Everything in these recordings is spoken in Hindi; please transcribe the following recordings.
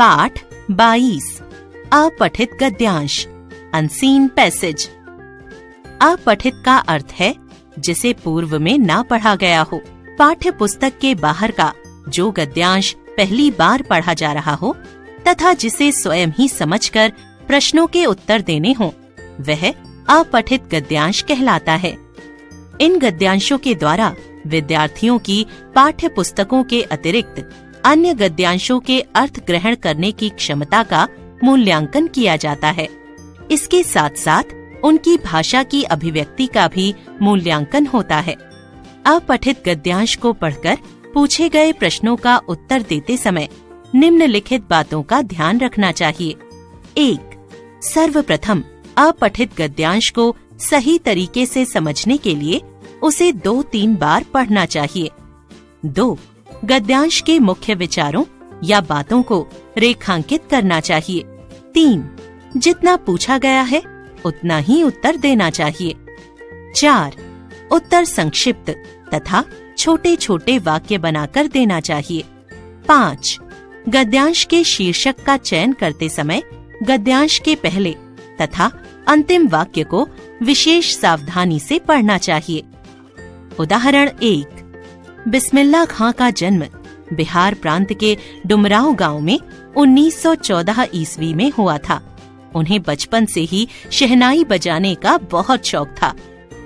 पाठ 22 अपठित गद्यांश अनसीन पैसेज। अपठित का अर्थ है जिसे पूर्व में ना पढ़ा गया हो। पाठ्य पुस्तक के बाहर का जो गद्यांश पहली बार पढ़ा जा रहा हो तथा जिसे स्वयं ही समझकर प्रश्नों के उत्तर देने हों, वह अपठित गद्यांश कहलाता है। इन गद्यांशों के द्वारा विद्यार्थियों की पाठ्य पुस्तकों के अतिरिक्त अन्य गद्यांशों के अर्थ ग्रहण करने की क्षमता का मूल्यांकन किया जाता है। इसके साथ साथ उनकी भाषा की अभिव्यक्ति का भी मूल्यांकन होता है। अपठित गद्यांश को पढ़कर पूछे गए प्रश्नों का उत्तर देते समय निम्नलिखित बातों का ध्यान रखना चाहिए। 1. सर्वप्रथम अपठित गद्यांश को सही तरीके से समझने के लिए उसे 2-3 बार पढ़ना चाहिए। 2. गद्यांश के मुख्य विचारों या बातों को रेखांकित करना चाहिए। 3. जितना पूछा गया है उतना ही उत्तर देना चाहिए। 4. उत्तर संक्षिप्त तथा छोटे छोटे वाक्य बनाकर देना चाहिए। 5. गद्यांश के शीर्षक का चयन करते समय गद्यांश के पहले तथा अंतिम वाक्य को विशेष सावधानी से पढ़ना चाहिए। उदाहरण 1. बिस्मिल्लाह खां का जन्म बिहार प्रांत के डुमराव गांव में 1914 ईस्वी में हुआ था। उन्हें बचपन से ही शहनाई बजाने का बहुत शौक था।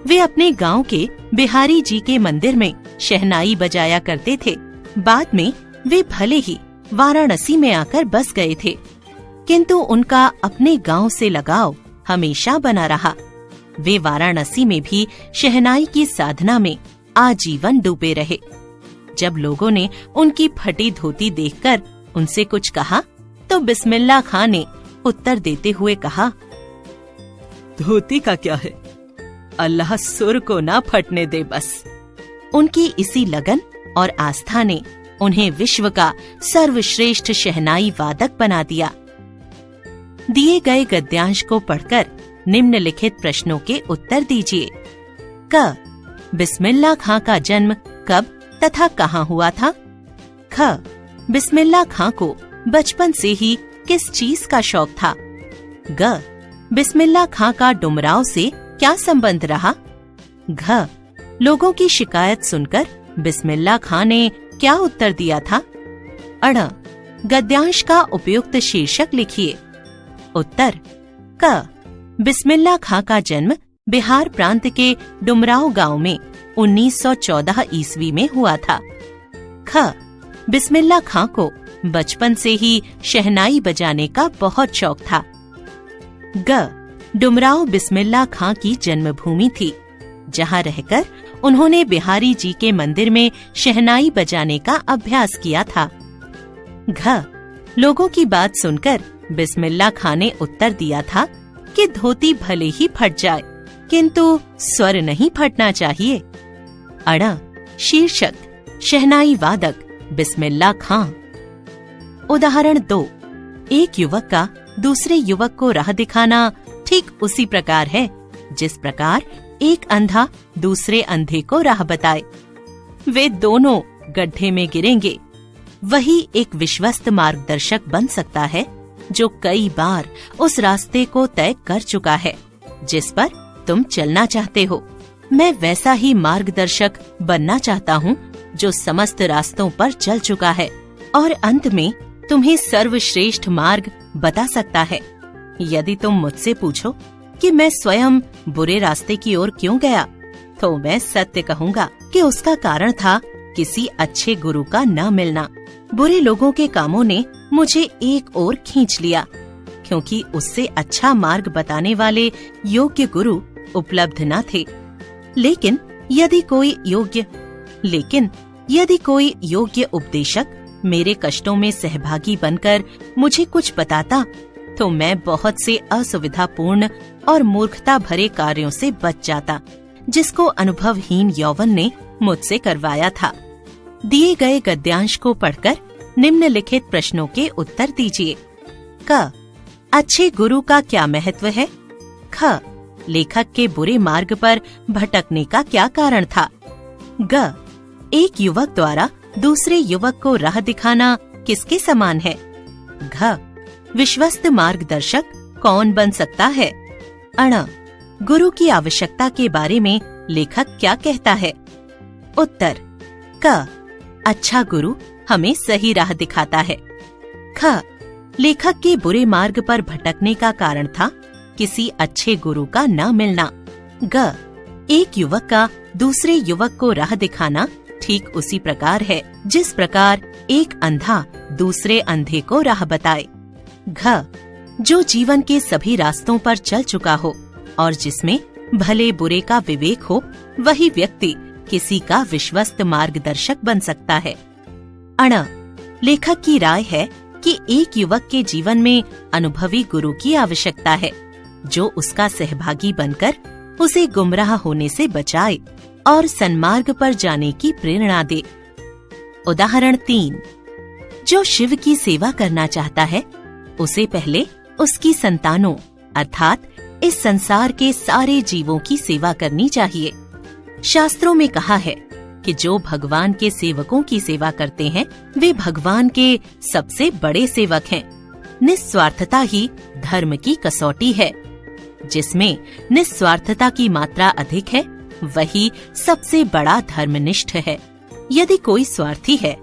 वे अपने गांव के बिहारी जी के मंदिर में शहनाई बजाया करते थे। बाद में वे भले ही वाराणसी में आकर बस गए थे, किंतु उनका अपने गांव से लगाव हमेशा बना रहा। वे वाराणसी में भी शहनाई की साधना में आजीवन डूबे रहे। जब लोगों ने उनकी फटी धोती देखकर उनसे कुछ कहा तो बिस्मिल्लाह खां ने उत्तर देते हुए कहा, धोती का क्या है, अल्लाह सुर को ना फटने दे बस। उनकी इसी लगन और आस्था ने उन्हें विश्व का सर्वश्रेष्ठ शहनाई वादक बना दिया। दिए गए गद्यांश को पढ़कर निम्नलिखित प्रश्नों के उत्तर दीजिए। क. बिस्मिल्लाह खां का जन्म कब तथा कहाँ हुआ था? ख. बिस्मिल्लाह खां को बचपन से ही किस चीज का शौक था? ग. बिस्मिल्लाह खां का डुमराव से क्या संबंध रहा? घ. लोगों की शिकायत सुनकर बिस्मिल्लाह खां ने क्या उत्तर दिया था? अड़. गद्यांश का उपयुक्त शीर्षक लिखिए। उत्तर: क. बिस्मिल्लाह खां का जन्म बिहार प्रांत के डुमराव गांव में 1914 ईस्वी में हुआ था। ख. बिस्मिल्लाह खां को बचपन से ही शहनाई बजाने का बहुत शौक था। ग. डुमराव बिस्मिल्लाह खां की जन्मभूमि थी, जहां रहकर उन्होंने बिहारी जी के मंदिर में शहनाई बजाने का अभ्यास किया था। घ. लोगों की बात सुनकर बिस्मिल्लाह खां ने उत्तर दिया था कि धोती भले ही फट जाए, किंतु स्वर नहीं फटना चाहिए। अड़. शीर्षक: शहनाई वादक बिस्मिल्लाह खां। उदाहरण 2. एक युवक का दूसरे युवक को राह दिखाना ठीक उसी प्रकार है जिस प्रकार एक अंधा दूसरे अंधे को राह बताए। वे दोनों गड्ढे में गिरेंगे। वही एक विश्वस्त मार्गदर्शक बन सकता है जो कई बार उस रास्ते को तय कर चुका है जिस पर तुम चलना चाहते हो। मैं वैसा ही मार्गदर्शक बनना चाहता हूँ जो समस्त रास्तों पर चल चुका है और अंत में तुम्हें सर्वश्रेष्ठ मार्ग बता सकता है। यदि तुम मुझसे पूछो कि मैं स्वयं बुरे रास्ते की ओर क्यों गया, तो मैं सत्य कहूँगा कि उसका कारण था किसी अच्छे गुरु का न मिलना। बुरे लोगों के कामों ने मुझे एक ओर खींच लिया, क्योंकि उससे अच्छा मार्ग बताने वाले योग्य गुरु उपलब्ध न थे। लेकिन यदि कोई योग्य उपदेशक मेरे कष्टों में सहभागी बनकर मुझे कुछ बताता, तो मैं बहुत से असुविधापूर्ण और मूर्खता भरे कार्यों से बच जाता, जिसको अनुभवहीन यौवन ने मुझसे करवाया था। दिए गए गद्यांश को पढ़कर निम्नलिखित प्रश्नों के उत्तर दीजिए। क. अच्छे गुरु का क्या महत्व है? ख. लेखक के बुरे मार्ग पर भटकने का क्या कारण था? ग. एक युवक द्वारा दूसरे युवक को राह दिखाना किसके समान है? घ. घ विश्वस्त मार्गदर्शक कौन बन सकता है? अण गुरु की आवश्यकता के बारे में लेखक क्या कहता है? उत्तर क अच्छा गुरु हमें सही राह दिखाता है। ख लेखक के बुरे मार्ग पर भटकने का कारण था किसी अच्छे गुरु का न मिलना। ग एक युवक का दूसरे युवक को राह दिखाना ठीक उसी प्रकार है जिस प्रकार एक अंधा दूसरे अंधे को राह बताए। घ जो जीवन के सभी रास्तों पर चल चुका हो और जिसमें भले बुरे का विवेक हो, वही व्यक्ति किसी का विश्वस्त मार्गदर्शक बन सकता है। अण लेखक की राय है कि एक युवक के जीवन में अनुभवी गुरु की आवश्यकता है जो उसका सहभागी बनकर उसे गुमराह होने से बचाए और सन्मार्ग पर जाने की प्रेरणा दे। उदाहरण 3। जो शिव की सेवा करना चाहता है उसे पहले उसकी संतानों अर्थात इस संसार के सारे जीवों की सेवा करनी चाहिए। शास्त्रों में कहा है कि जो भगवान के सेवकों की सेवा करते हैं वे भगवान के सबसे बड़े सेवक हैं। निस्वार्थता ही धर्म की कसौटी है। जिसमें निस्वार्थता की मात्रा अधिक है वही सबसे बड़ा धर्मनिष्ठ है। यदि कोई स्वार्थी है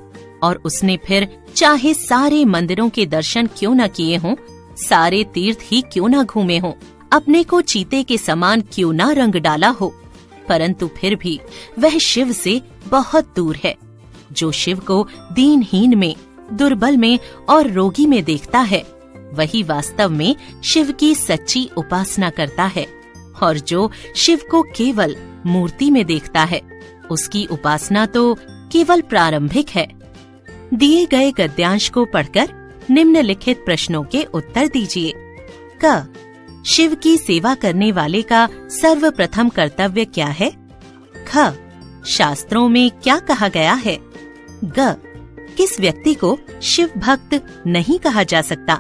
और उसने फिर चाहे सारे मंदिरों के दर्शन क्यों न किए हों, सारे तीर्थ ही क्यों न घूमे हों, अपने को चीते के समान क्यों न रंग डाला हो, परंतु फिर भी वह शिव से बहुत दूर है। जो शिव को दीनहीन में, दुर्बल में और रोगी में देखता है वही वास्तव में शिव की सच्ची उपासना करता है, और जो शिव को केवल मूर्ति में देखता है उसकी उपासना तो केवल प्रारंभिक है। दिए गए गद्यांश को पढ़कर निम्नलिखित प्रश्नों के उत्तर दीजिए। क शिव की सेवा करने वाले का सर्वप्रथम कर्तव्य क्या है? ख शास्त्रों में क्या कहा गया है? ग किस व्यक्ति को शिव भक्त नहीं कहा जा सकता?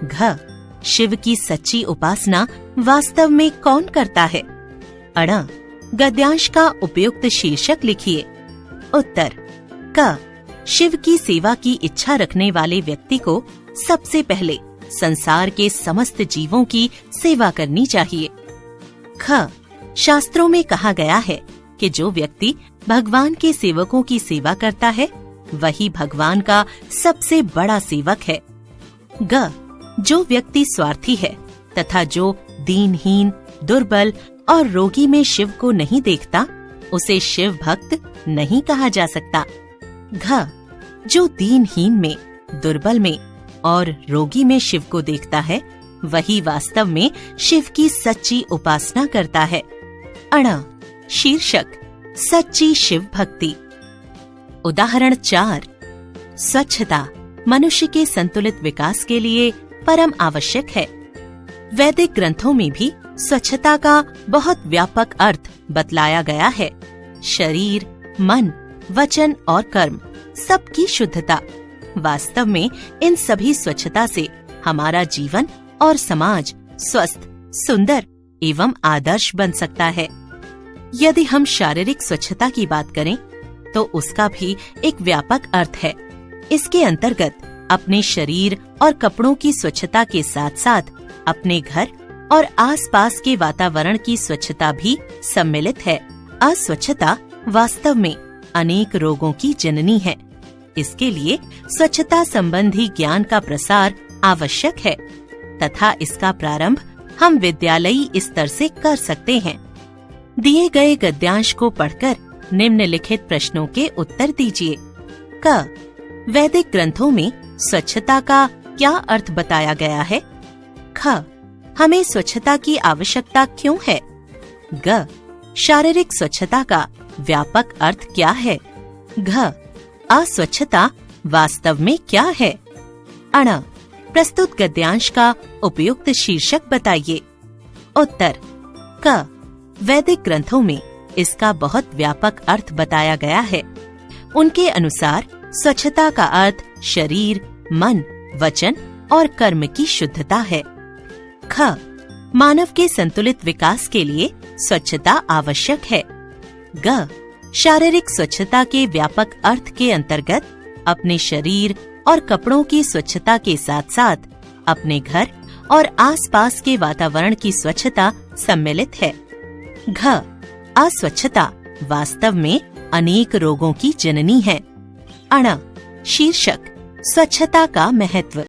घ शिव की सच्ची उपासना वास्तव में कौन करता है? अण गद्यांश का उपयुक्त शीर्षक लिखिए। उत्तर क शिव की सेवा की इच्छा रखने वाले व्यक्ति को सबसे पहले संसार के समस्त जीवों की सेवा करनी चाहिए। ख शास्त्रों में कहा गया है कि जो व्यक्ति भगवान के सेवकों की सेवा करता है वही भगवान का सबसे बड़ा सेवक है। ग जो व्यक्ति स्वार्थी है तथा जो दीनहीन, दुर्बल और रोगी में शिव को नहीं देखता उसे शिव भक्त नहीं कहा जा सकता। घ जो दीनहीन में, दुर्बल में और रोगी में शिव को देखता है वही वास्तव में शिव की सच्ची उपासना करता है। अण शीर्षक सच्ची शिव भक्ति। उदाहरण 4। स्वच्छता मनुष्य के संतुलित विकास के लिए परम आवश्यक है। वैदिक ग्रंथों में भी स्वच्छता का बहुत व्यापक अर्थ बतलाया गया है। शरीर, मन, वचन और कर्म सबकी शुद्धता। वास्तव में इन सभी स्वच्छता से हमारा जीवन और समाज स्वस्थ, सुंदर एवं आदर्श बन सकता है। यदि हम शारीरिक स्वच्छता की बात करें तो उसका भी एक व्यापक अर्थ है। इसके अंतर्गत अपने शरीर और कपड़ों की स्वच्छता के साथ साथ अपने घर और आसपास के वातावरण की स्वच्छता भी सम्मिलित है। अस्वच्छता वास्तव में अनेक रोगों की जननी है। इसके लिए स्वच्छता संबंधी ज्ञान का प्रसार आवश्यक है तथा इसका प्रारंभ हम विद्यालयी स्तर से कर सकते हैं। दिए गए गद्यांश को पढ़कर निम्नलिखित प्रश्नों के उत्तर दीजिए। क वैदिक ग्रंथों में स्वच्छता का क्या अर्थ बताया गया है? ख हमें स्वच्छता की आवश्यकता क्यों है? ग शारीरिक स्वच्छता का व्यापक अर्थ क्या है? घ अस्वच्छता वास्तव में क्या है? अण प्रस्तुत गद्यांश का उपयुक्त शीर्षक बताइए। उत्तर क वैदिक ग्रंथों में इसका बहुत व्यापक अर्थ बताया गया है। उनके अनुसार स्वच्छता का अर्थ शरीर, मन, वचन और कर्म की शुद्धता है। ख मानव के संतुलित विकास के लिए स्वच्छता आवश्यक है। ग शारीरिक स्वच्छता के व्यापक अर्थ के अंतर्गत अपने शरीर, और कपड़ों की स्वच्छता के साथ साथ अपने घर और आसपास के वातावरण की स्वच्छता सम्मिलित है। घ, अस्वच्छता वास्तव में अनेक रोगों की जननी है। अण, शीर्षक स्वच्छता का महत्व।